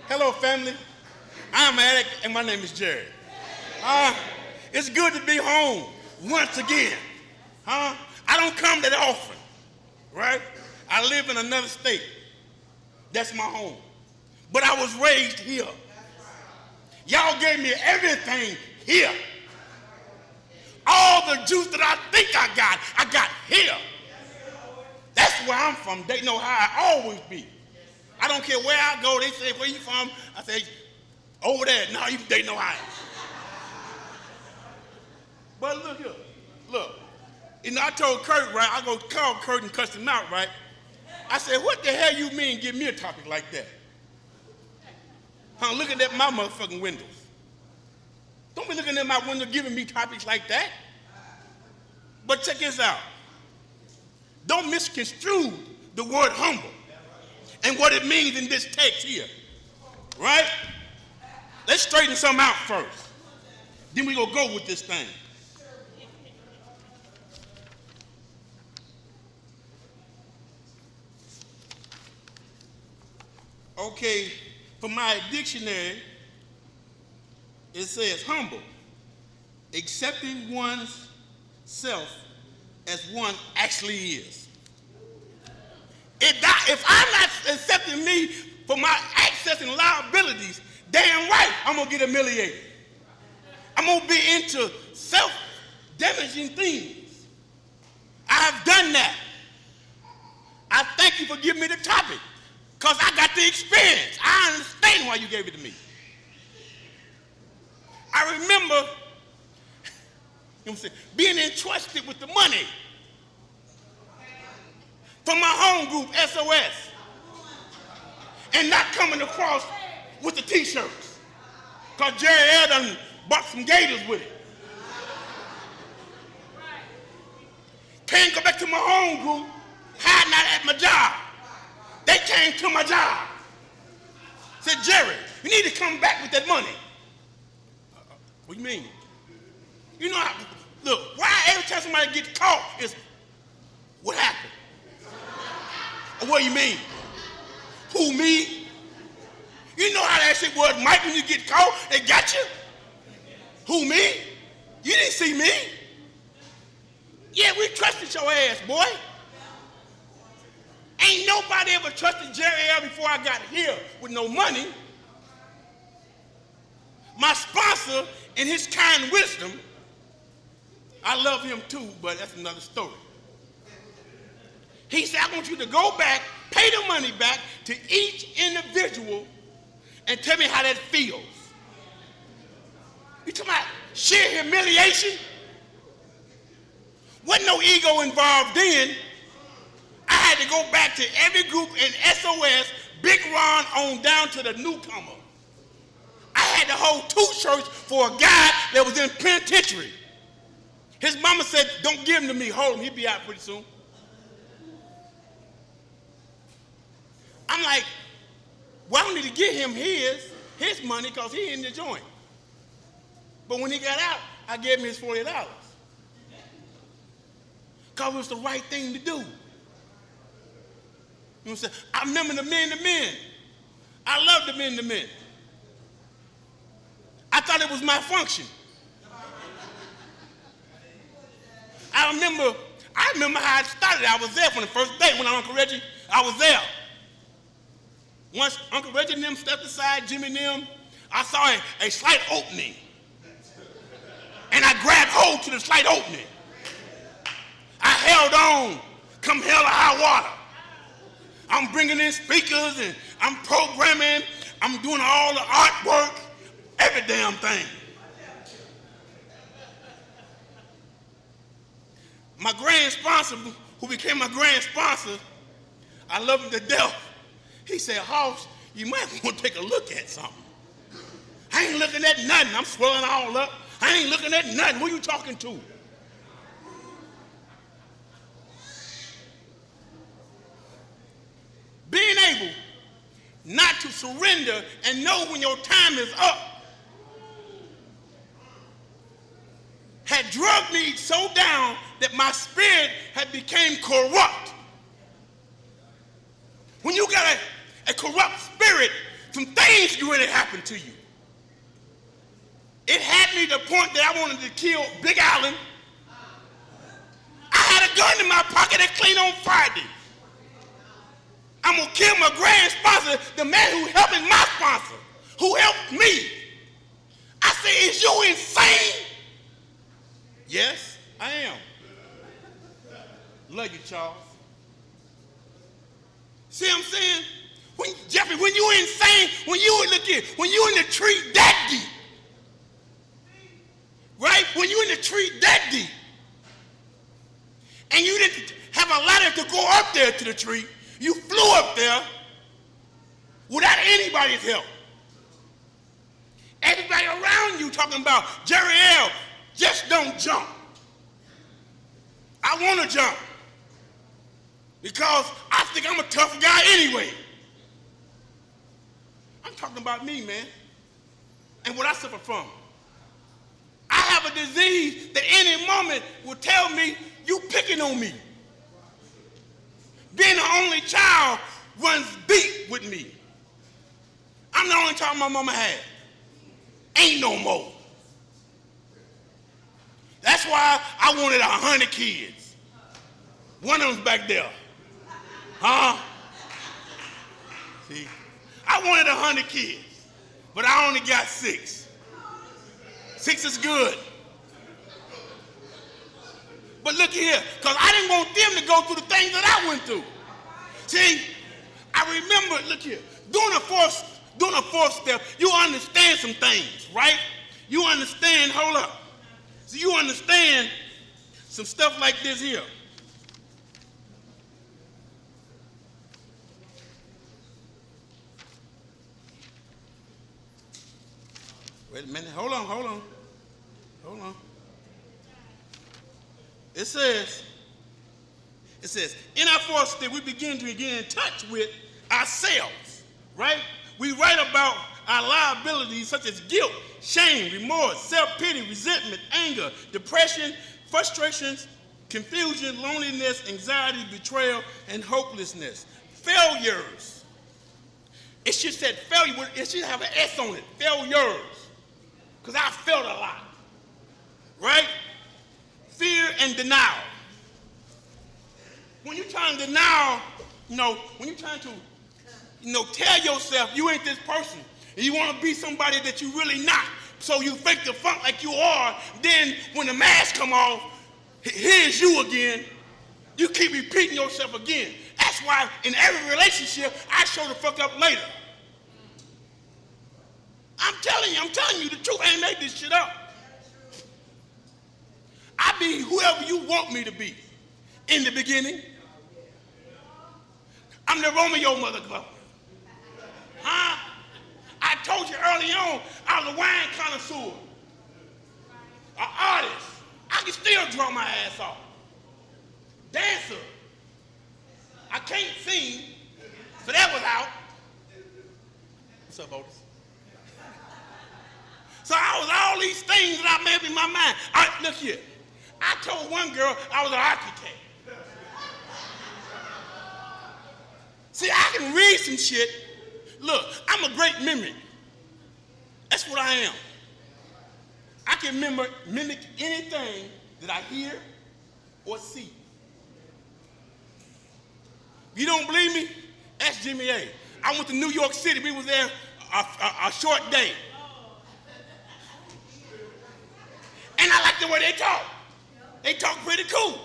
Hello, family. I'm addict, and my name is Jaye. It's good to be home once again. I don't come that often, right? I live in another state. That's my home. But I was raised here. Y'all gave me everything here. All the juice that I think I got here. That's where I'm from. They know how I always be. I don't care where I go. They say, where you from? I say, over there. No, they know how I am. But look here. Look. You know, I told Kurt, right? I go call Kurt and cuss him out, right? I said, what the hell you mean give me a topic like that? Looking at my motherfucking windows. Don't be looking at my window giving me topics like that. But check this out. Don't misconstrue the word humble and what it means in this text here. Right? Let's straighten something out first. Then we gonna go with this thing. Okay, for my dictionary, it says humble, accepting one's self as one actually is. If I'm not accepting me for my access and liabilities, damn right I'm gonna get humiliated. I'm gonna be into self-damaging things. I've done that. I thank you for giving me the topic, because I got the experience. I understand why you gave it to me. I remember being entrusted with the money from my home group, SOS, and not coming across with the t-shirts, because Jerry done bought some gators with it. Can't go back to my home group, hiding out at my job. They came to my job. Said, Jerry, you need to come back with that money. What do you mean? You know, look, why every time somebody gets caught is, what happened? Or what do you mean? Who, me? You know how that shit was, Mike, when you get caught, they got you? Who, me? You didn't see me. Yeah, we trusted your ass, boy. Ain't nobody ever trusted Jerry L before I got here with no money. My sponsor, in his kind wisdom, I love him too, but that's another story. He said, I want you to go back, pay the money back to each individual and tell me how that feels. You talking about sheer humiliation? Wasn't no ego involved then. I had to go back to every group in SOS, Big Ron on down to the newcomer. I had to hold 2 shirts for a guy that was in penitentiary. His mama said, don't give him to me, hold him, he'll be out pretty soon. I'm like, well, I don't need to give him his money because he in the joint. But when he got out, I gave him his $40. Because it was the right thing to do. You know what I'm saying? I remember the men. I love the men. I thought it was my function. I remember how it started. I was there from the first day when Uncle Reggie, I was there. Once Uncle Reggie and them stepped aside, Jimmy and them, I saw a slight opening. And I grabbed hold to the slight opening. I held on, come hell or high water. I'm bringing in speakers and I'm programming. I'm doing all the artwork, every damn thing. My grand sponsor, who became my grand sponsor, I love him to death. He said, Hoss, you might want to take a look at something. I ain't looking at nothing. I'm swelling all up. I ain't looking at nothing. Who you talking to? Being able not to surrender and know when your time is up had drugged me so down that my spirit had become corrupt. When you got a corrupt spirit some things really happened to you. It had me to the point that I wanted to kill Big Allen. I had a gun in my pocket that clean on Friday. I'm going to kill my grand sponsor, the man who helped my sponsor, who helped me. I said, is you insane? Yes, I am. Love you, Charles. See what I'm saying? Jeffrey, when you insane, when you in the tree that deep, right? When you in the tree that deep, and you didn't have a ladder to go up there to the tree, you flew up there without anybody's help. Everybody around you talking about, Jerry L., just don't jump. I want to jump because I think I'm a tough guy anyway. I'm talking about me, man, and what I suffer from. I have a disease that any moment will tell me you picking on me. Being the only child runs deep with me. I'm the only child my mama had. Ain't no more. That's why I wanted 100 kids. One of them's back there. Huh? See? I wanted 100 kids, but I only got 6. 6 is good. But look here, because I didn't want them to go through the things that I went through. See, I remember, look here, doing a fourth step, you understand some things, right? You understand, hold up. So you understand some stuff like this here. Wait a minute, hold on. It says, in our fourth step, we begin to get in touch with ourselves, right? We write about our liabilities such as guilt, shame, remorse, self-pity, resentment, anger, depression, frustrations, confusion, loneliness, anxiety, betrayal, and hopelessness. Failures. It should say failure, it should have an S on it, failures, because I failed a lot, right? Fear and denial. When you're trying to deny, when you're trying to, tell yourself you ain't this person, and you want to be somebody that you really not, so you fake the funk like you are, then when the mask come off, here's you again, you keep repeating yourself again. That's why in every relationship, I show the fuck up later. I'm telling you the truth. I ain't made this shit up. I be whoever you want me to be. In the beginning, I'm the Romeo mother club. Huh? I told you early on, I was a wine connoisseur. An artist. I can still draw my ass off. Dancer. I can't sing, so that was out. What's up, Otis? So I was all these things that I made in my mind. Look here. I told one girl I was an architect. See, I can read some shit. Look, I'm a great mimic. That's what I am. I can mimic anything that I hear or see. If you don't believe me, ask Jimmy A. I went to New York City. We was there a short day. And I like the way they talk. They talk pretty cool.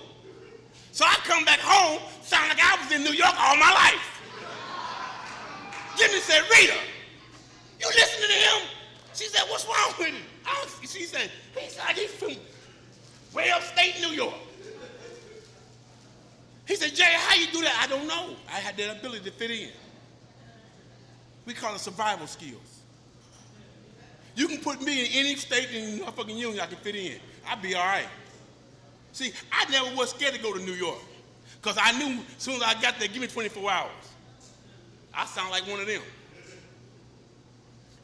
So I come back home, sound like I was in New York all my life. Jimmy said, Rita, you listen to him? She said, what's wrong with him? She said, he's like he's from way upstate New York. He said, Jay, how you do that? I don't know. I had that ability to fit in. We call it survival skills. You can put me in any state in the fucking union, I can fit in. I'd be all right. See, I never was scared to go to New York because I knew as soon as I got there, give me 24 hours. I sound like one of them.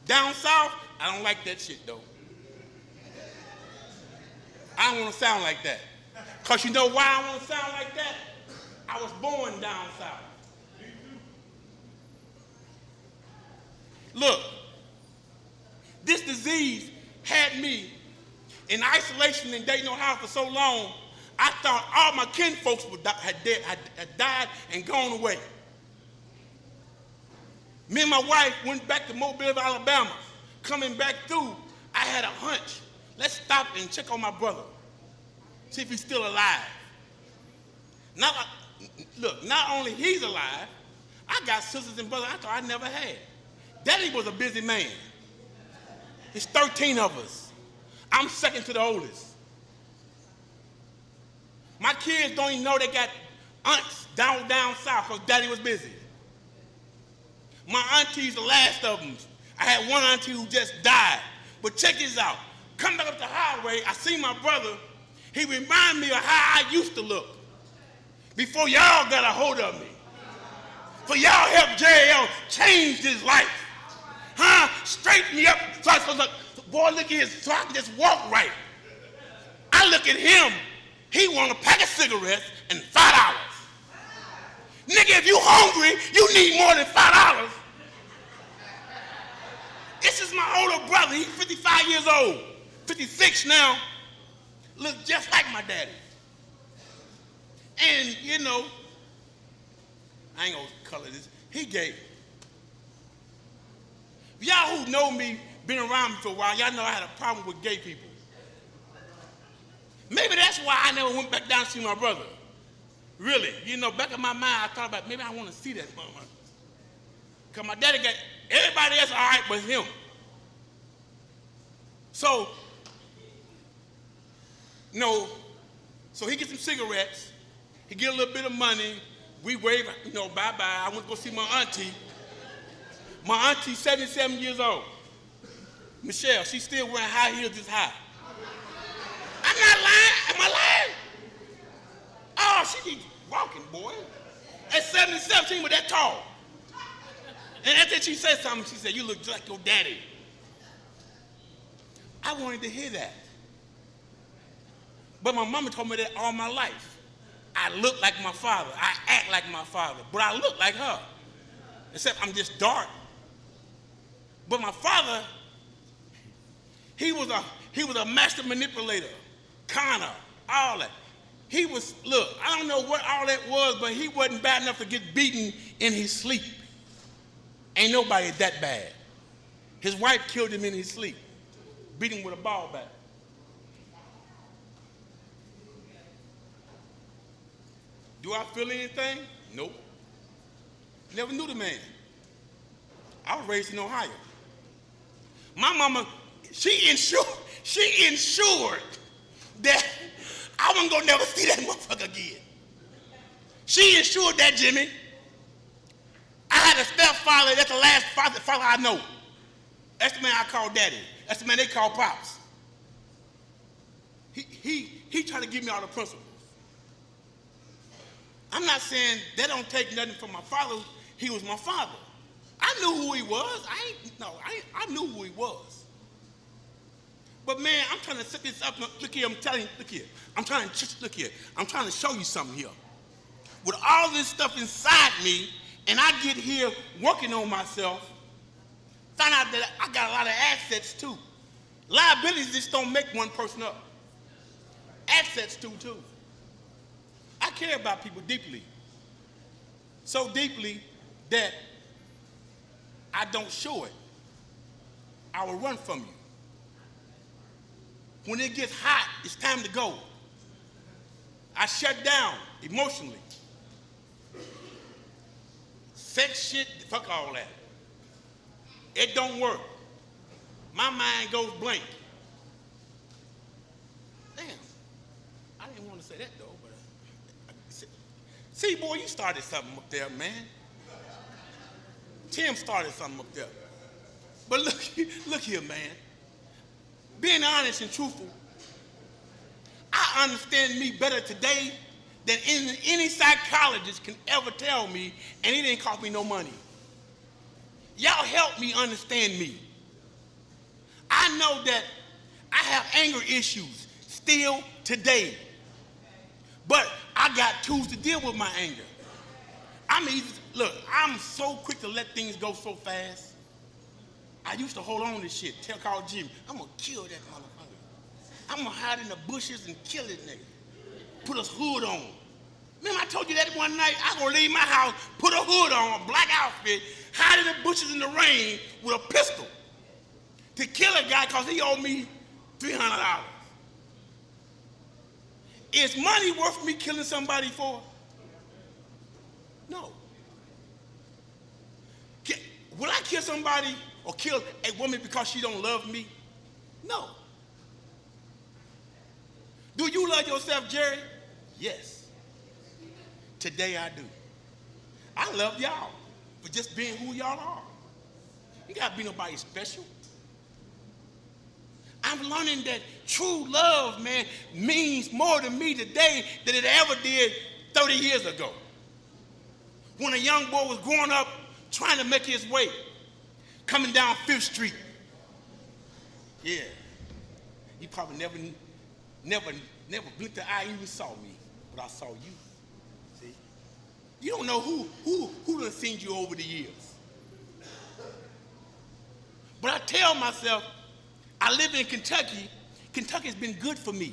Down south, I don't like that shit, though. I don't want to sound like that. Because you know why I want to sound like that? I was born down south. Look, this disease had me in isolation in Dayton, Ohio for so long, I thought all my kinfolks had died and gone away. Me and my wife went back to Mobile, Alabama. Coming back through, I had a hunch. Let's stop and check on my brother. See if he's still alive. Look, not only he's alive, I got sisters and brothers I thought I never had. Daddy was a busy man. There's 13 of us. I'm second to the oldest. My kids don't even know they got aunts down south because Daddy was busy. My auntie's the last of them. I had one auntie who just died. But check this out. Come back up the highway, I see my brother. He reminded me of how I used to look before y'all got a hold of me. For y'all helped JL change his life. Straighten me up so I was like, boy, look at his, so I can just walk right. I look at him, he want a pack of cigarettes and $5. Nigga, if you hungry, you need more than $5. This is my older brother, he's 55 years old, 56 now, look just like my daddy. And, you know, I ain't gonna color this, he gay. Y'all who know me, been around me for a while, y'all know I had a problem with gay people. Maybe that's why I never went back down to see my brother. Really, you know, back in my mind, I thought about maybe I want to see that motherfucker. Because my daddy got everybody else all right but him. So, you know, so he gets some cigarettes, he get a little bit of money, we wave, you know, bye-bye. I went to go see my auntie. My auntie's 77 years old. Michelle, she's still wearing high heels this high. I'm not lying. Am I lying? Oh, she keeps walking, boy. At 77, she ain't that tall. And after she said something, she said, you look just like your daddy. I wanted to hear that. But my mama told me that all my life. I look like my father. I act like my father. But I look like her. Except I'm just dark. But my father, he was a master manipulator, conner, all that. He was, look, I don't know what all that was, but he wasn't bad enough to get beaten in his sleep. Ain't nobody that bad. His wife killed him in his sleep, beat him with a ball bat. Do I feel anything? Nope. Never knew the man. I was raised in Ohio. My mama, she ensured that I wasn't gonna never see that motherfucker again. She ensured that, Jimmy. I had a stepfather, that's the last father I know. That's the man I call daddy. That's the man they call pops. He tried to give me all the principles. I'm not saying that don't take nothing from my father. He was my father. I knew who he was. I knew who he was. But man, I'm trying to set this up. Look here, I'm telling you, look here. I'm trying to show you something here. With all this stuff inside me, and I get here working on myself, find out that I got a lot of assets too. Liabilities just don't make one person up. Assets do too. I care about people deeply. So deeply that I don't show it. I will run from you. When it gets hot, it's time to go. I shut down emotionally. Sex shit, fuck all that. It don't work. My mind goes blank. Damn, I didn't want to say that though, but see, boy, you started something up there, man. Tim started something up there. But look here, man. Being honest and truthful, I understand me better today than any psychologist can ever tell me, and it didn't cost me no money. Y'all help me understand me. I know that I have anger issues still today, but I got tools to deal with my anger. Look, I'm so quick to let things go so fast. I used to hold on to this shit. Call Jimmy, I'm going to kill that motherfucker. I'm going to hide in the bushes and kill it, nigga. Put a hood on. Remember I told you that one night? I was going to leave my house, put a hood on, a black outfit, hide in the bushes in the rain with a pistol to kill a guy because he owed me $300. Is money worth me killing somebody for? No. Will I kill somebody or kill a woman because she don't love me? No. Do you love yourself, Jerry? Yes. Today I do. I love y'all for just being who y'all are. You gotta be nobody special. I'm learning that true love, man, means more to me today than it ever did 30 years ago. When a young boy was growing up trying to make his way, coming down 5th Street. Yeah. You probably never blinked an eye and even saw me, but I saw you. See? You don't know who done seen you over the years. But I tell myself, I live in Kentucky. Kentucky's been good for me.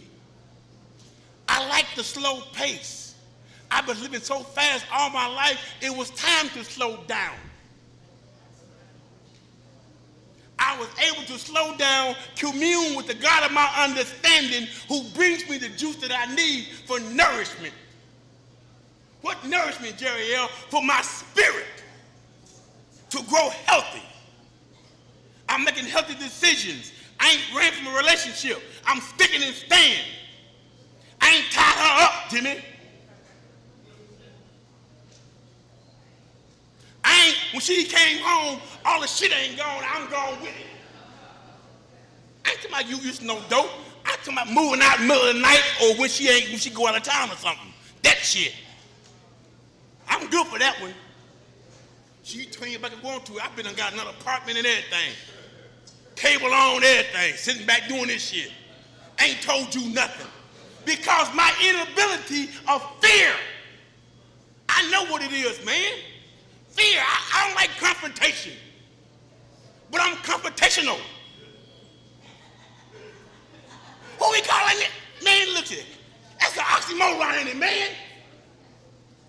I like the slow pace. I've been living so fast all my life, it was time to slow down. I was able to slow down, commune with the God of my understanding who brings me the juice that I need for nourishment. What nourishment, Jerry L? For my spirit to grow healthy. I'm making healthy decisions. I ain't ran from a relationship. I'm sticking and staying. I ain't tied her up, Jimmy. When she came home, all the shit ain't gone, I'm gone with it. I ain't talking about you used to know dope. I'm talking about moving out in the middle of the night or when she go out of town or something. That shit. I'm good for that one. She turn you back and going to it. I've been and got another apartment and everything. Cable on, everything. Sitting back doing this shit. Ain't told you nothing. Because my inability of fear. I know what it is, man. Fear. I don't like confrontation. But I'm confrontational. What we calling it? Man, look at it. That's an oxymoron in it, man.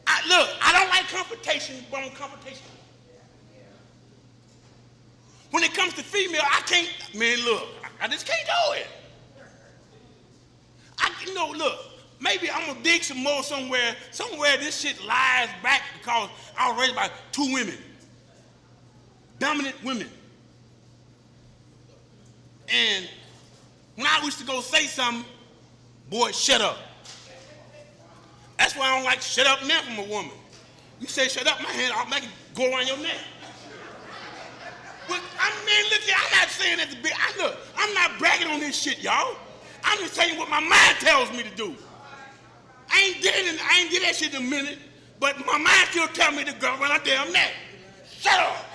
I don't like confrontation, but I'm confrontational. When it comes to female, I can't, man, look, I just can't do it. Look, maybe I'm gonna dig some more somewhere this shit lies back because I was raised by 2 women. Dominant women. And when I used to go say something, boy, shut up. That's why I don't like shut up now from a woman. You say shut up, my hand, I'll make it go around your neck. But look here, I'm not saying that to be, I'm not bragging on this shit, y'all. I'm just telling you what my mind tells me to do. I ain't did that shit in a minute, but my mind still tells me to go around her damn neck. Shut up.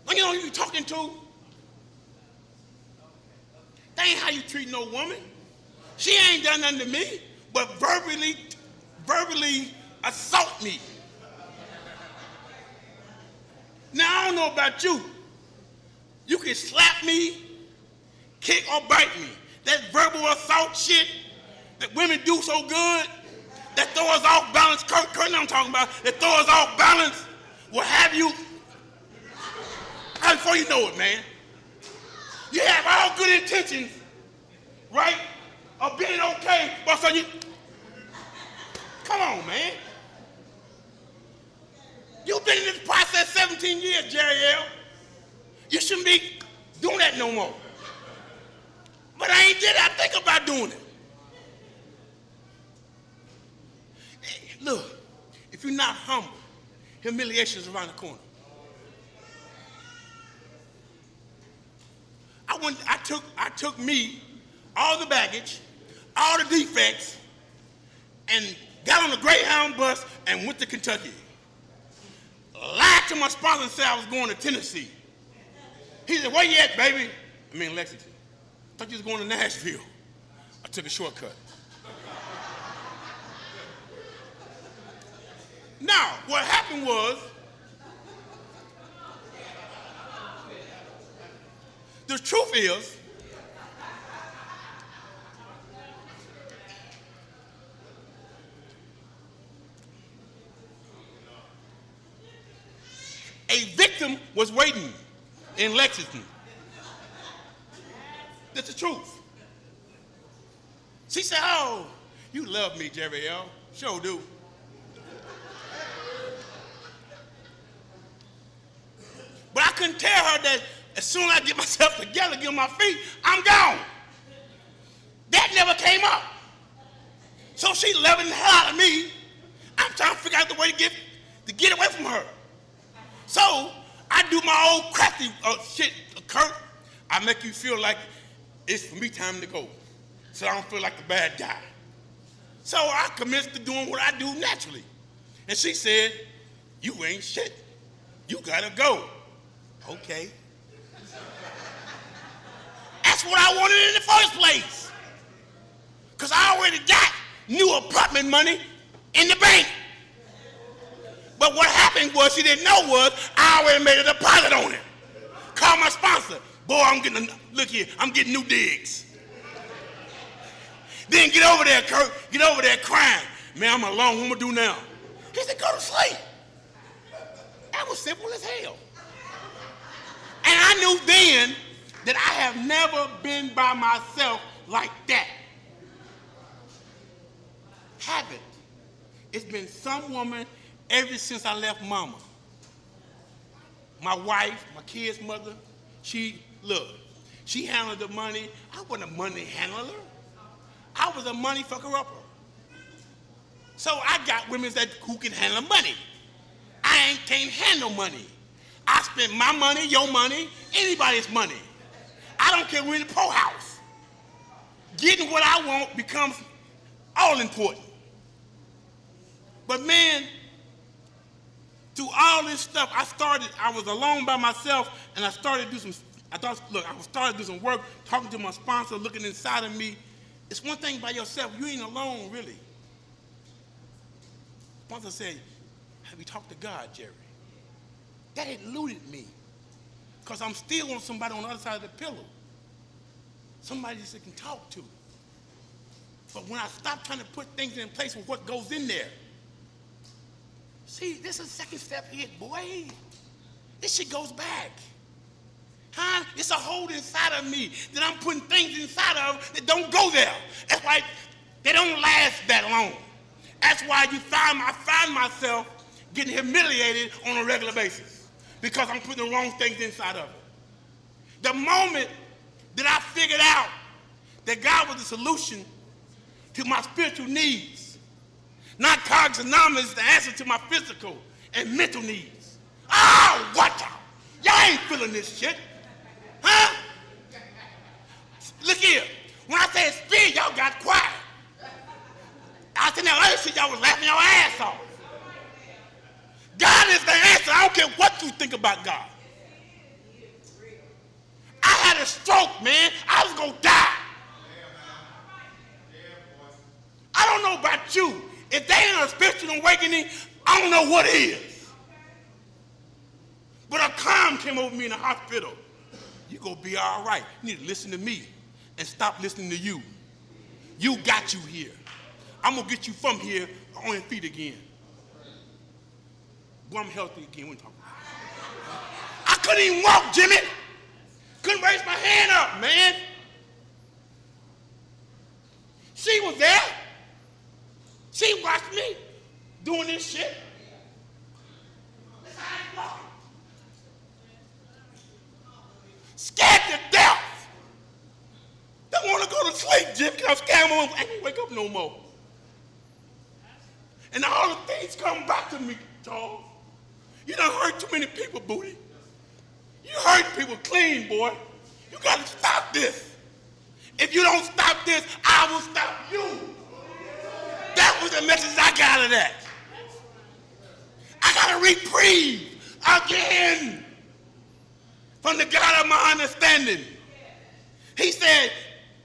You know who you talking to? That ain't how you treat no woman. She ain't done nothing to me, but verbally assault me. Now, I don't know about you. You can slap me, kick or bite me. That verbal assault shit that women do so good, that throw us off balance, Curtin I'm talking about, that throw us off balance, will have you, before you know it, man. You have all good intentions, right, of being okay, but so you, come on, man. You've been in this process 17 years, Jerry L. You shouldn't be doing that no more. But I ain't did it. I think about doing it. Hey, look, if you're not humble, humiliation is around the corner. I took me, all the baggage, all the defects, and got on the Greyhound bus and went to Kentucky. Lied to my sponsor and said I was going to Tennessee. He said, where you at, baby? I'm in Lexington. I thought you was going to Nashville. I took a shortcut. Now, what happened was, The truth is, a victim was waiting in Lexington. That's the truth. She said, oh, you love me, Jaye L. Sure do. But I couldn't tell her that as soon as I get myself together, get on my feet, I'm gone. That never came up. So she loving the hell out of me. I'm trying to figure out the way to get away from her. So I do my old crafty shit, Kurt. I make you feel like it's for me time to go, so I don't feel like the bad guy. So I commenced to doing what I do naturally. And she said, you ain't shit. You gotta go. Okay. That's what I wanted in the first place. Because I already got new apartment money in the bank. But what happened was she didn't know was I already made a deposit on it. Call my sponsor. Boy, look here, I'm getting new digs. Then get over there, Kurt. Get over there crying. Man, I'm alone. What am I do now? He said, go to sleep. That was simple as hell. And I knew then that I have never been by myself like that. Haven't. It's been some woman ever since I left mama. My wife, my kid's mother, she handled the money. I wasn't a money handler. I was a money fucker-upper. So I got women who can handle money. I can't handle money. I spend my money, your money, anybody's money. I don't care, we're in the poorhouse. Getting what I want becomes all important. But man, through all this stuff, I was alone by myself, and I started to do some work, talking to my sponsor, looking inside of me. It's one thing by yourself, you ain't alone, really. Sponsor said, have you talked to God, Jerry? That eluded me, because I'm still on somebody on the other side of the pillow. Somebody that can talk to. But when I stop trying to put things in place with what goes in there, see, this is a second step hit, boy. This shit goes back. Huh? It's a hole inside of me that I'm putting things inside of that don't go there. That's why they don't last that long. That's why I find myself getting humiliated on a regular basis because I'm putting the wrong things inside of it. The moment that I figured out that God was the solution to my spiritual needs, Narcotics Anonymous is the answer to my physical and mental needs. Oh, watch out. Y'all ain't feeling this shit. Huh? Look here. When I said spirit, y'all got quiet. I said that other shit, y'all was laughing your ass off. God is the answer. I don't care what you think about God. I had a stroke, man. I was going to die. I don't know about you. If they ain't a spiritual awakening, I don't know what is. But a calm came over me in the hospital. You're going to be all right. You need to listen to me and stop listening to you. You got you here. I'm going to get you from here on your feet again. Boy, I'm healthy again. What are you talking about? I couldn't even walk, Jimmy. Couldn't raise my hand up, man. She was there. She watched me doing this shit. That's how I walk. Scared to death. Don't want to go to sleep, Jim, because I'm scared I can't wake up no more. And all the things come back to me, Charles. You done hurt too many people, Booty. You hurt people clean, boy. You got to stop this. If you don't stop this, I will stop you. That was the message I got out of that. I got a reprieve again from the God of my understanding. He said,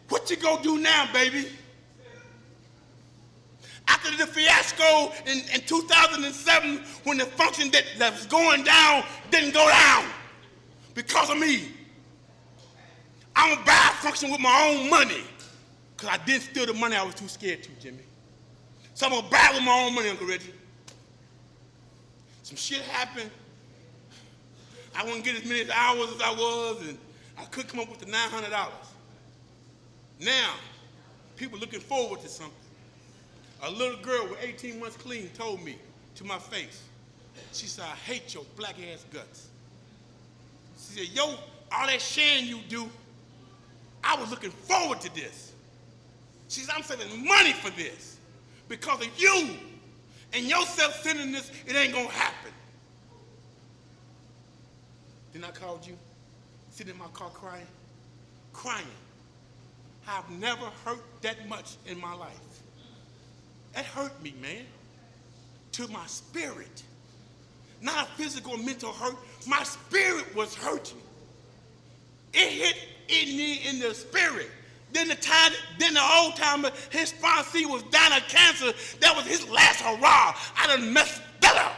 what you gonna do now, baby? After the fiasco in 2007, when the function that was going down didn't go down because of me. I'm going to buy a function with my own money. Because I didn't steal the money I was too scared to, Jimmy. So I'm going to buy it with my own money, Uncle Reggie. Some shit happened. I wouldn't get as many hours as I was, and I couldn't come up with the $900. Now, people looking forward to something. A little girl with 18 months clean told me to my face, she said, I hate your black ass guts. She said, yo, all that sharing you do, I was looking forward to this. She said, I'm saving money for this. Because of you and your self-centeredness, it ain't gonna happen. Then I called you, sitting in my car crying. I've never hurt that much in my life. That hurt me, man, to my spirit. Not a physical or mental hurt. My spirit was hurting. It hit in me in the spirit. Then the old timer, his sponsee was dying of cancer. That was his last hurrah. I done messed that up.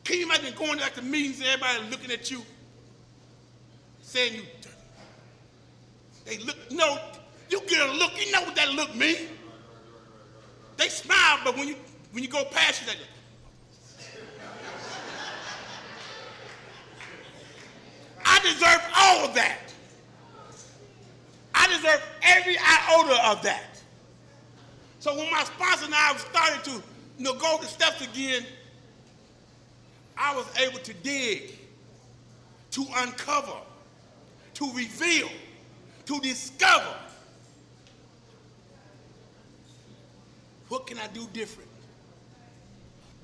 Can you imagine going back to meetings and everybody looking at you, saying you dirty? They look, no, you get a look, you know what that look means. They smile, but when you go past you, they look. I deserve all of that. I deserve every iota of that. So when my sponsor and I started to go the steps again, I was able to dig, to uncover, to reveal, to discover. What can I do different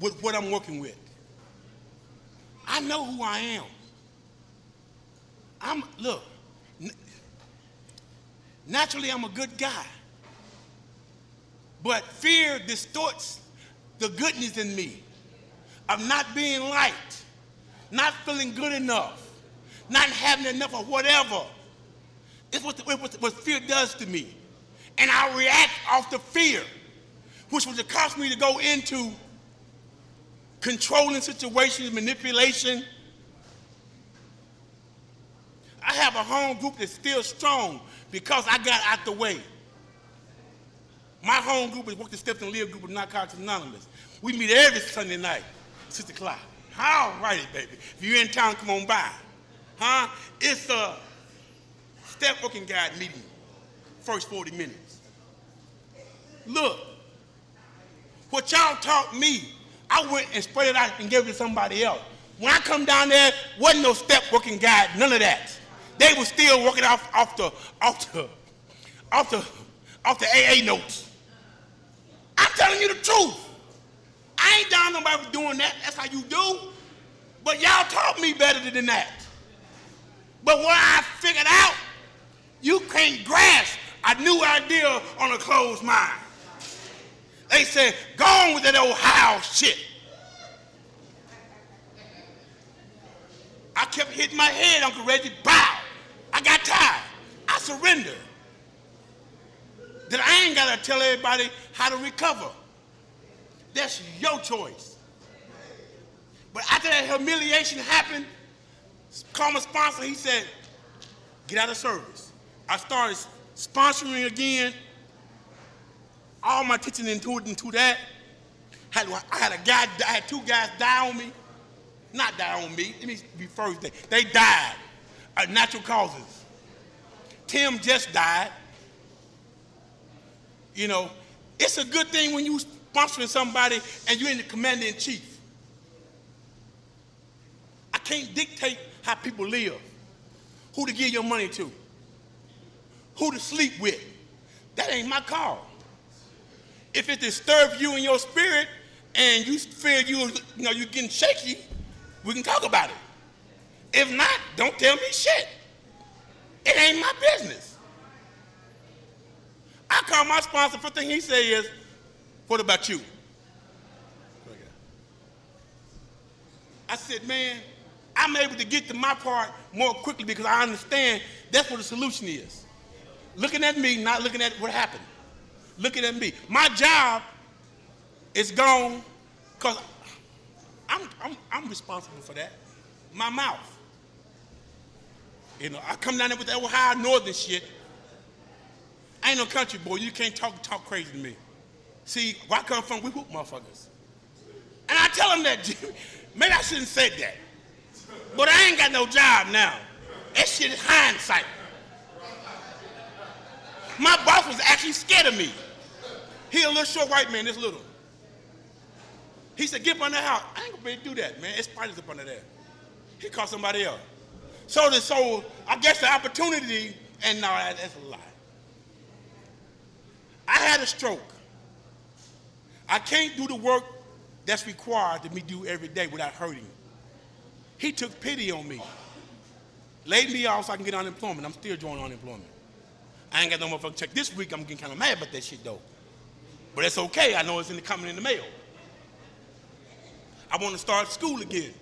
with what I'm working with? I know who I am. Look, naturally I'm a good guy. But fear distorts the goodness in me of not being liked, not feeling good enough, not having enough of whatever. It's what fear does to me. And I react off the fear, which would cause me to go into controlling situations, manipulation. I have a home group that's still strong because I got out the way. My home group is Walk the Steps and Live group of Narcotics Anonymous. We meet every Sunday night, 6 o'clock. All righty, baby. If you're in town, come on by. Huh? It's a step working guide meeting, first 40 minutes. Look, what y'all taught me, I went and spread it out and gave it to somebody else. When I come down there, wasn't no step working guide, none of that. They were still working off the AA notes. I'm telling you the truth. I ain't down nobody for doing that. That's how you do. But y'all taught me better than that. But what I figured out, you can't grasp a new idea on a closed mind. They said, go on with that old house shit. I kept hitting my head, Uncle Reggie, bow. I got tired. I surrendered. That I ain't got to tell everybody how to recover. That's your choice. But after that humiliation happened, called my sponsor, he said, get out of service. I started sponsoring again, all my teaching into that. I had 2 guys die on me. Not die on me, let me be first. They died of natural causes. Tim just died. You know, it's a good thing when you sponsoring somebody and you're in the commander-in-chief. I can't dictate how people live, who to give your money to, who to sleep with. That ain't my call. If it disturbs you in your spirit and you feel you're getting shaky, we can talk about it. If not, don't tell me shit. It ain't my business. I call my sponsor, first thing he say is, what about you? I said, man, I'm able to get to my part more quickly because I understand that's what the solution is. Looking at me, not looking at what happened. Looking at me. My job is gone because I'm responsible for that. My mouth. You know, I come down there with that Ohio Northern shit. I ain't no country boy. You can't talk crazy to me. See, where I come from, we whoop motherfuckers. And I tell them that, maybe I shouldn't say that. But I ain't got no job now. That shit is hindsight. My boss was actually scared of me. He a little short white man, this little. He said, get up on that house. I ain't gonna be able to do that, man. It's spiders up under there. He called somebody else. So I guess the opportunity, and no, that's a lie. I had a stroke. I can't do the work that's required to me do every day without hurting. He took pity on me. Laid me off so I can get unemployment. I'm still drawing unemployment. I ain't got no motherfucking check. This week I'm getting kind of mad about that shit though. But it's okay. I know it's coming in the mail. I want to start school again.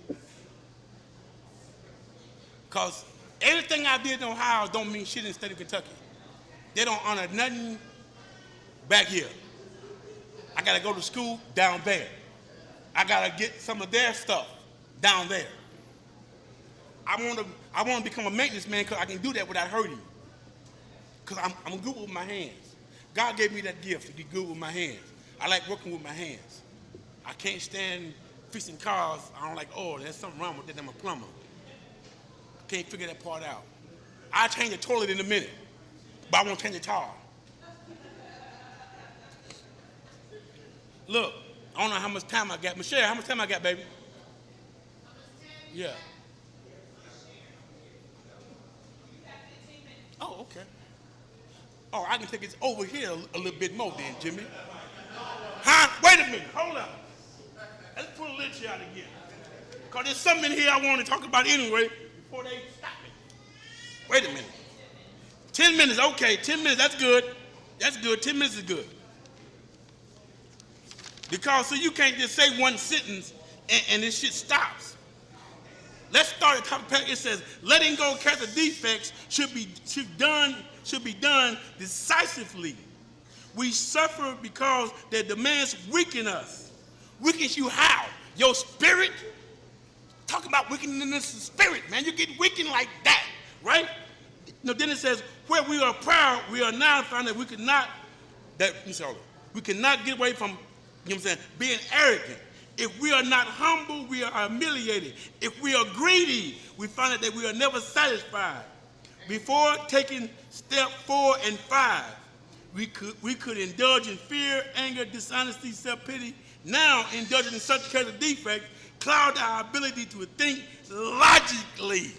Because everything I did in Ohio don't mean shit in the state of Kentucky. They don't honor nothing back here. I got to go to school down there. I got to get some of their stuff down there. I want to become a maintenance man because I can do that without hurting. Because I'm good with my hands. God gave me that gift to be good with my hands. I like working with my hands. I can't stand fixing cars. I don't like, oh, there's something wrong with that. I'm a plumber. I can't figure that part out. I'll change the toilet in a minute, but I won't change the tire. Look, I don't know how much time I got. Michelle, how much time I got, baby? Yeah. Oh, okay. Oh, I can take it over here a little bit more then, Jimmy. Huh? Wait a minute. Hold up. Let's put a little out again. Because there's something in here I want to talk about anyway before they stop me. Wait a minute. 10 minutes. Okay, 10 minutes. That's good. That's good. 10 minutes is good. Because so you can't just say one sentence and this shit stops. Let's start at the top of the page. It says, letting go of character defects should be done decisively. We suffer because their demands weaken us. Weakens you how? Your spirit? Talk about weakness of spirit, man. You get weakened like that, right? No, then it says, where we are proud, we are now found that we cannot get away from, you know what I'm saying, being arrogant. If we are not humble, we are humiliated. If we are greedy, we find that we are never satisfied. Before taking step 4 and 5, we could indulge in fear, anger, dishonesty, self-pity. Now, indulging in such character defects cloud our ability to think logically.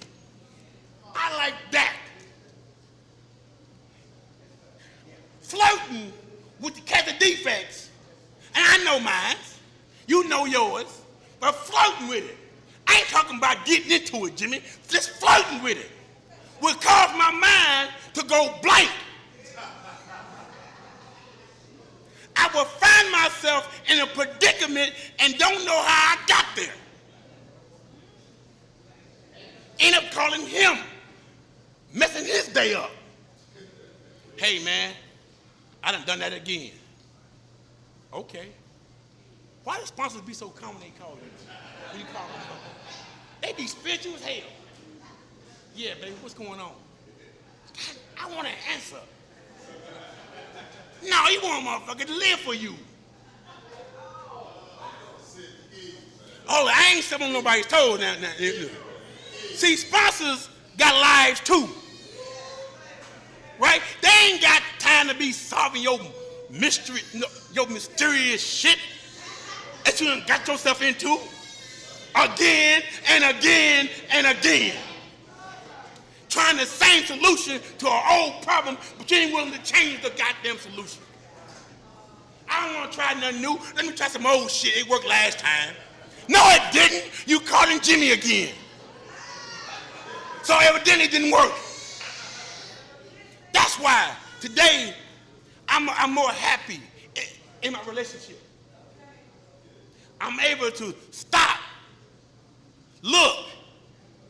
I like that. Flirting with the character defects, and I know mine. You know yours, but flirting with it. I ain't talking about getting into it, Jimmy. Just flirting with it will cause my mind to go blank. I will find myself in a predicament and don't know how I got there. End up calling him, messing his day up. Hey, man, I done that again. Okay. Why do sponsors be so common they call you? When you call them? They be spiritual as hell. Yeah, baby, what's going on? I want an answer. No, you want a motherfucker to live for you. Oh, I ain't stepping on nobody's toes now. See, sponsors got lives too. Right? They ain't got time to be solving your mysterious shit that you done got yourself into again and again and again. Trying the same solution to an old problem, but you ain't willing to change the goddamn solution. I don't want to try nothing new. Let me try some old shit. It worked last time. No, it didn't. You caught him Jimmy again. So evidently it didn't work. That's why today I'm more happy in my relationship. I'm able to stop, look,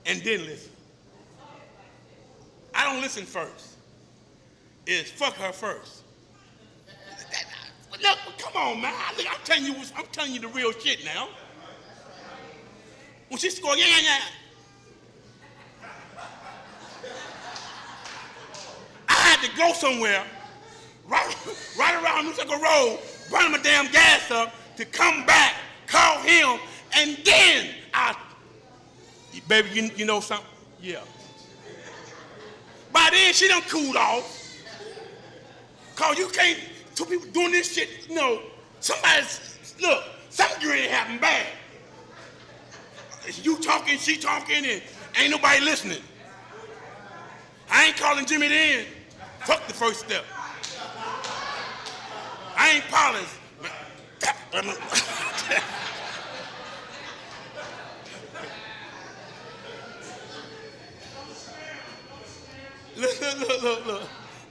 and then listen. I don't listen first. It's fuck her first. Look, come on, man. I'm telling you the real shit now. When she scored, yeah. had to go somewhere, right around New Circle Road, burn my damn gas up to come back, call him, and then baby, you know something? Yeah. By then, she done cooled off. Cause you can't, two people doing this shit, you know, something really happened bad. You talking, she talking, and ain't nobody listening. I ain't calling Jimmy then. Fuck the first step. I ain't polished.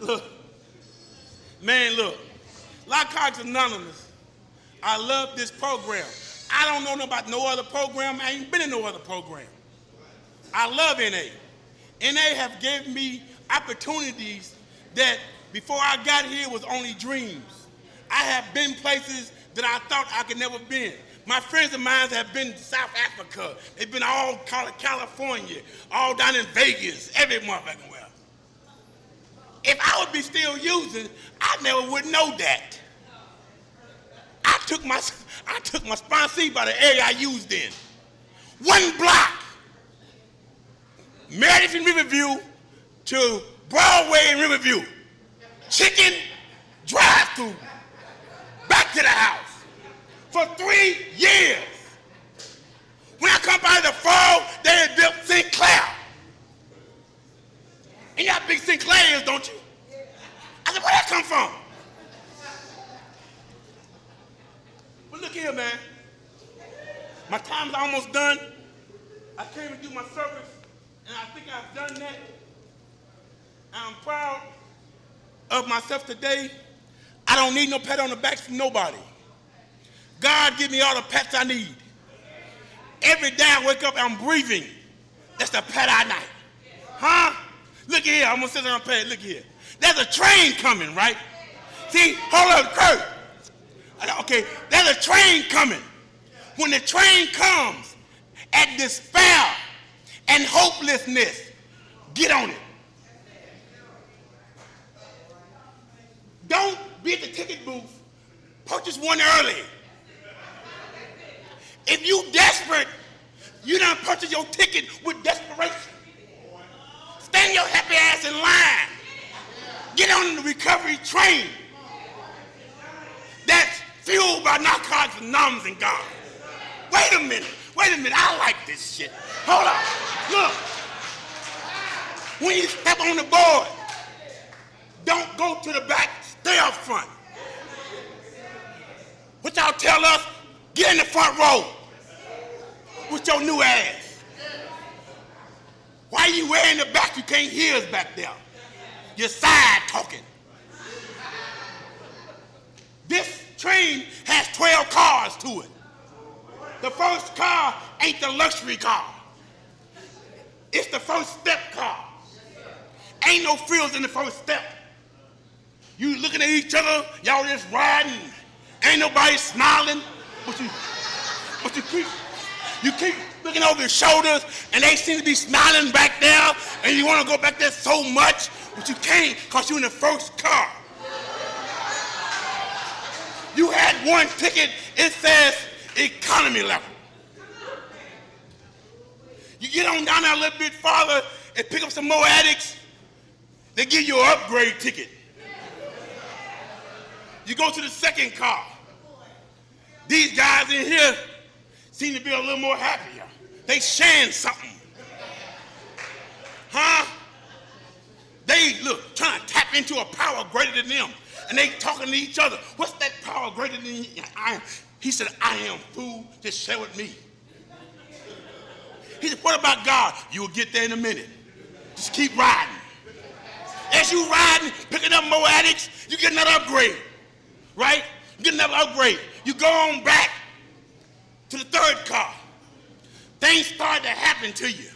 Look. Man, look. Narcotics Anonymous. I love this program. I don't know about no other program. I ain't been in no other program. I love NA. NA have given me opportunities that before I got here was only dreams. I have been places that I thought I could never been. My friends of mine have been to South Africa. They've been all California, all down in Vegas, every motherfucking well. If I would be still using, I never would know that. I took my sponsee by the area I used in. One block. Meredith in Riverview to Broadway in Riverview. Chicken, drive-through. Back to the house. For 3 years. When I come out of the fall, they had built Sinclair. And you know how big Sinclair is, don't you? I said, where that come from? But look here, man. My time's almost done. I came and do my service, and I think I've done that. I'm proud of myself today. I don't need no pat on the back from nobody. God give me all the pats I need. Every day I wake up, I'm breathing. That's the pat I need. Huh? Look here, I'm gonna sit down and pat. Look here. There's a train coming, right? See, hold up, Kurt. Okay, there's a train coming. When the train comes at despair and hopelessness, get on it. Don't be at the ticket booth. Purchase one early. If you desperate, you don't purchase your ticket with desperation. Stand your happy ass in line. Get on the recovery train. That's fueled by Narcotics Anonymous and God. Wait a minute, I like this shit. Hold up, look. When you step on the board, don't go to the back, stay up front. What y'all tell us? Get in the front row with your new ass. Why you way in the back? You can't hear us back there. You're side talking. This train has 12 cars to it. The first car ain't the luxury car. It's the first step car. Ain't no frills in the first step. You looking at each other, y'all just riding. Ain't nobody smiling, but you keep looking over your shoulders, and they seem to be smiling back there, and you want to go back there so much, but you can't because you're in the first car. You had one ticket, it says economy level. You get on down there a little bit farther and pick up some more addicts, they give you an upgrade ticket. You go to the second car. These guys in here seem to be a little more happier. They sharing something. Huh? They, look, trying to tap into a power greater than them. And they talking to each other. What's that power greater than you? He said, I am, fool. Just share with me. He said, what about God? You will get there in a minute. Just keep riding. As you riding, picking up more addicts, you get another upgrade. Right? You get another upgrade. You go on back to the third car. Things start to happen to you.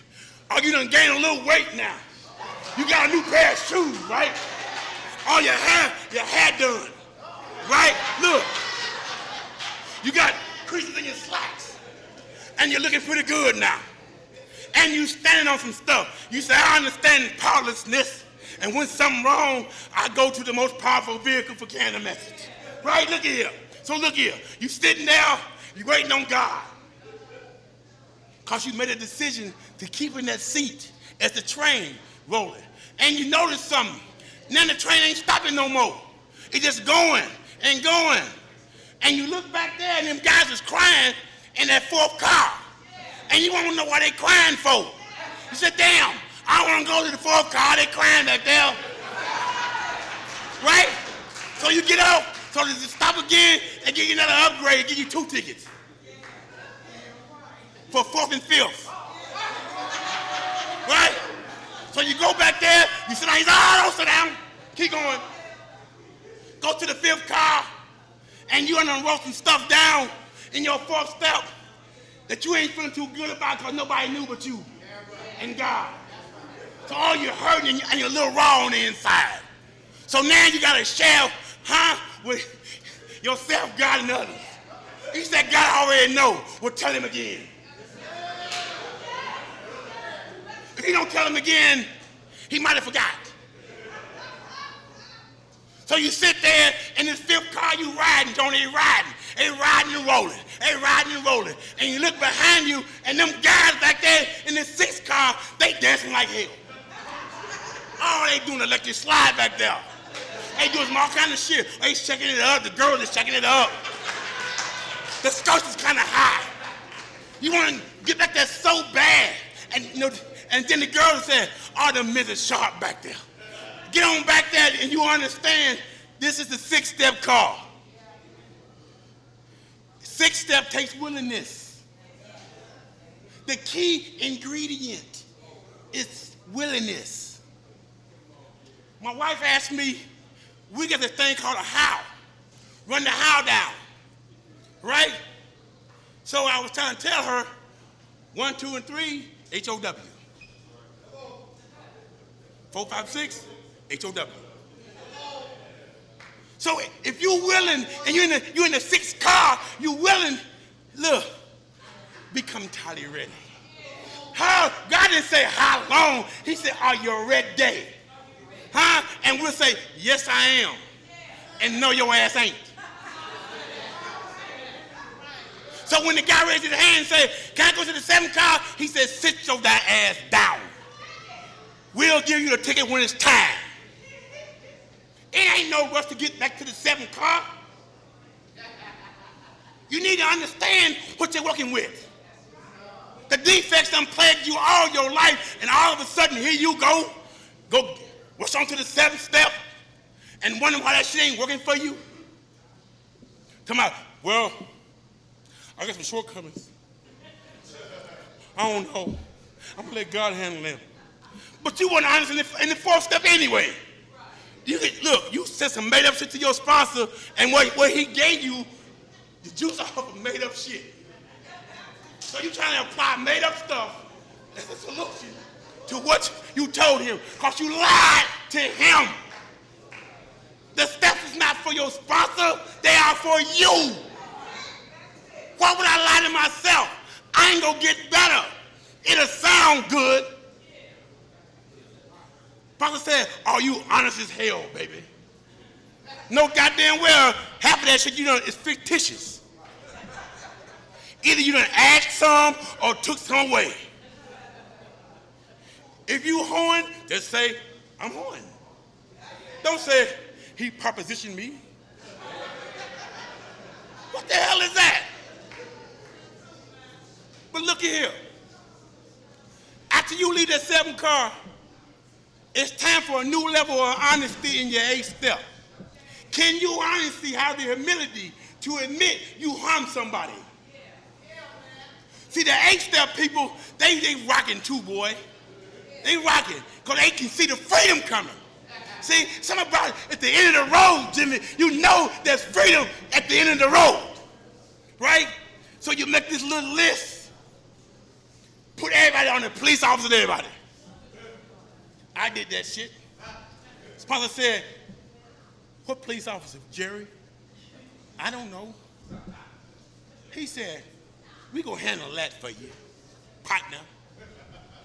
Or you done gained a little weight now. You got a new pair of shoes, right? All your hair done, right? Look, you got creases in your slacks, and you're looking pretty good now. And you standing on some stuff. You say, I understand powerlessness, And when something wrong, I go to the most powerful vehicle for carrying a message. Right? Look here. So look here. You sitting there, you waiting on God. Because you made a decision to keep in that seat as the train rolling. And you notice something. Now the train ain't stopping no more. It's just going and going. And you look back there and them guys is crying in that fourth car. And you want to know why they crying for. You said, damn, I want to go to the fourth car. They crying back there. Right? So you get out. So to stop again and give you another upgrade, give you 2 tickets. For 4th and 5th. Right? So you go back there, you sit down, he's don't sit down. Keep going. Go to the 5th car, and you unroll some stuff down in your 4th step that you ain't feeling too good about because nobody knew but you and God. So all you're hurting and you're a little raw on the inside. So now you got to share, with yourself, God, and others. He said, God already know. Well, tell him again. If you don't tell him again, he might have forgot. So you sit there in this 5th car, you riding, Tony, they riding and rolling. And you look behind you, and them guys back there in this 6th car, they dancing like hell. Oh, they doing electric slide back there. They doing all kind of shit. They checking it up, the girl is checking it up. The skirts is kind of high. You want to get back there so bad. And then the girl said, oh, the Mrs. Sharp back there. Get on back there and you understand this is the 6-step car. 6-step takes willingness. The key ingredient is willingness. My wife asked me, we got this thing called a how. Run the how down. Right? So I was trying to tell her 1, 2, and 3, H-O-W. 4, 5, 6, H-O-W. So if you're willing and you're in the 6th car, you're willing, look, become entirely ready. How? God didn't say how long. He said, are you ready? And we'll say, yes, I am. And no, your ass ain't. So when the guy raised his hand and said, can I go to the 7th car? He said, sit your ass down. We'll give you the ticket when it's time. It ain't no rush to get back to the 7th car. You need to understand what you're working with. The defects done plagued you all your life, and all of a sudden, here you go rush on to the 7th step, and wondering why that shit ain't working for you. Come out, well, I got some shortcomings. I don't know. I'm gonna let God handle them. But you weren't honest in the 4th step anyway. You said some made up shit to your sponsor, and what he gave you, the juice off of made up shit. So you trying to apply made up stuff as a solution to what you told him, because you lied to him. The steps is not for your sponsor, they are for you. Why would I lie to myself? I ain't gonna get better. It'll sound good. Pastor said, are you honest as hell, baby? No goddamn well, half of that shit you know is fictitious. Either you done asked some or took some away. If you hoeing, just say, I'm hoeing. Don't say, he propositioned me. What the hell is that? But look here. After you leave that 7th car, it's time for a new level of honesty in your 8th step. Can you honestly have the humility to admit you harmed somebody? See, the 8th step people, they rocking too, boy. They rocking, because they can see the freedom coming. See, something about it, at the end of the road, Jimmy, you know there's freedom at the end of the road, right? So you make this little list, put everybody on the police officer, everybody. I did that shit. Sponsor said, what police officer, Jerry? I don't know. He said, we gonna handle that for you, partner.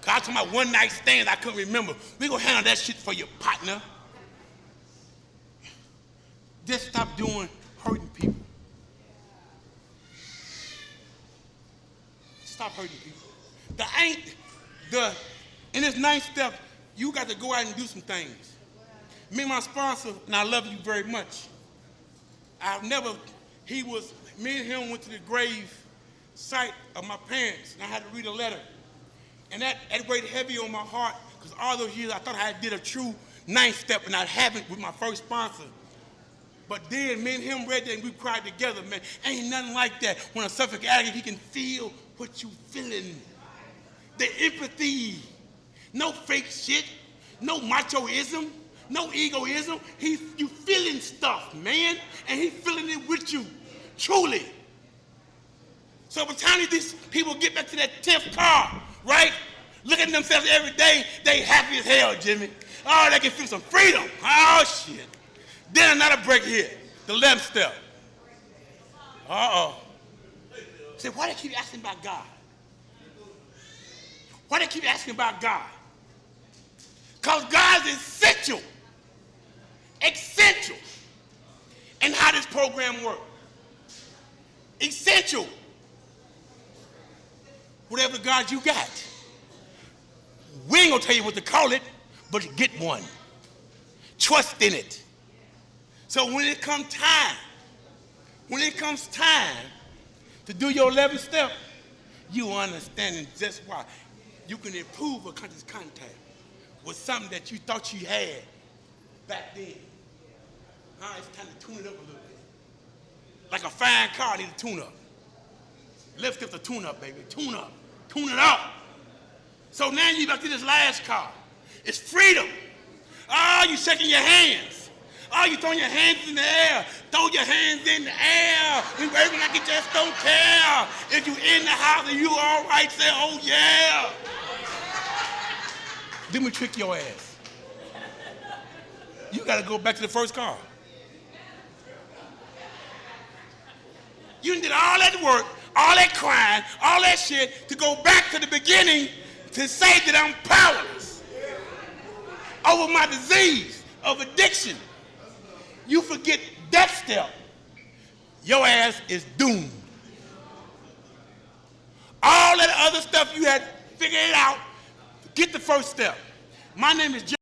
Cause I was talking about one night stands I couldn't remember. We gonna handle that shit for your partner. Just stop doing hurting people. Stop hurting people. In this ninth step, you got to go out and do some things. Me and my sponsor, and I love you very much. Me and him went to the grave site of my parents, and I had to read a letter. And that weighed heavy on my heart, because all those years I thought I did a true ninth step, and I haven't with my first sponsor. But then me and him read that, and we cried together, man. Ain't nothing like that. When a suffering addict, he can feel what you feeling. The empathy. No fake shit. No machoism. No egoism. You feeling stuff, man. And he feeling it with you. Truly. So by the time these people get back to that 10th car, right? Looking at themselves every day, they happy as hell, Jimmy. Oh, they can feel some freedom. Oh, shit. Then another break here, the 11th step. Say, why they keep asking about God? Why they keep asking about God? Because God is essential. Essential in how this program works. Essential. Whatever God you got. We ain't gonna tell you what to call it, but get one. Trust in it. So when it comes time to do your 11th step, you understand just why you can improve a country's contact with something that you thought you had back then. It's time to tune it up a little bit. Like a fine car needs a tune-up. Lift up the tune-up, baby. Tune up. Tune it up. So now you back to this last car. It's freedom. Oh, you shaking your hands. Oh, you throwing your hands in the air. Throw your hands in the air. We waving like you just don't care. If you in the house and you all right, say, oh yeah. Then we trick your ass. You gotta go back to the first car. You did all that work, all that crying, all that shit to go back to the beginning to say that I'm powerless over my disease of addiction. You forget that step, your ass is doomed. All that other stuff you had figured it out, get the first step. My name is Jaye.